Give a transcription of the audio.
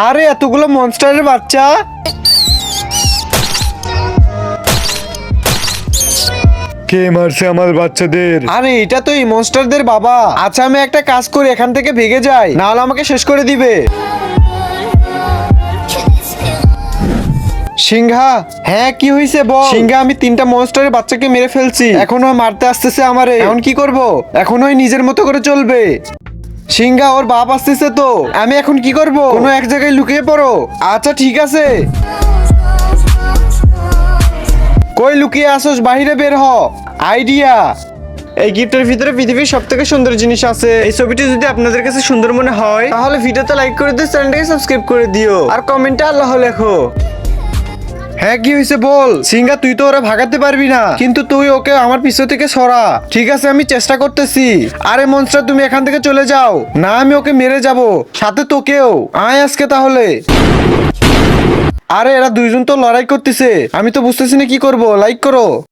আরে এতগুলো মনস্টারের বাচ্চা। কে মারছে আমার বাচ্চাদের? আরে এটা তো এই মনস্টারদের বাবা। আচ্ছা আমি একটা কাজ করি, এখান থেকে ভেগে যাই, না হলে আমাকে শেষ করে দিবে। সিংহা, হ্যাঁ কি হয়েছে বল। সিংহা, আমি 3টা মনস্টারের বাচ্চাকে মেরে ফেলছি, এখন ওই মারতে আসতেছে আমারে। এখন কি করব? এখন ওই নিজের মতো করে চলবে। সিংহা, ওর বাপ আসতেছে তো, আমি এখন কি করব? কোনো এক জায়গায় লুকিয়ে পড়ো। আচ্ছা ঠিক আছে। কই লুকিয়ে আসোস, বাহিরে বের হ। আইডিয়া। এই গিফটের ভিতরে পৃথিবীর সব থেকে সুন্দর জিনিস আছে। এই ছবিটি যদি আপনাদের কাছে সুন্দর মনে হয় তাহলে ভিডিওতে লাইক করে দিও, চ্যানেলটাকে সাবস্ক্রাইব করে দিও, আর কমেন্টে আল্লাহ লেখো। হ্যাঁ কি হয়েছে বল। সিংহা, তুই তো ওরা ভাগাতে পারবি না, কিন্তু তুই ওকে আমার পিছু থেকে সরা। ঠিক আছে আমি চেষ্টা করতেছি। আরে মনস্টার, তুমি এখান থেকে চলে যাও, না আমি ওকে মেরে যাব, সাথে তোকেও। আয় আজকে তাহলে। আরে এরা দুইজন তো লড়াই করতেছে, আমি তো বুঝতেছি না কি করব। লাইক করো।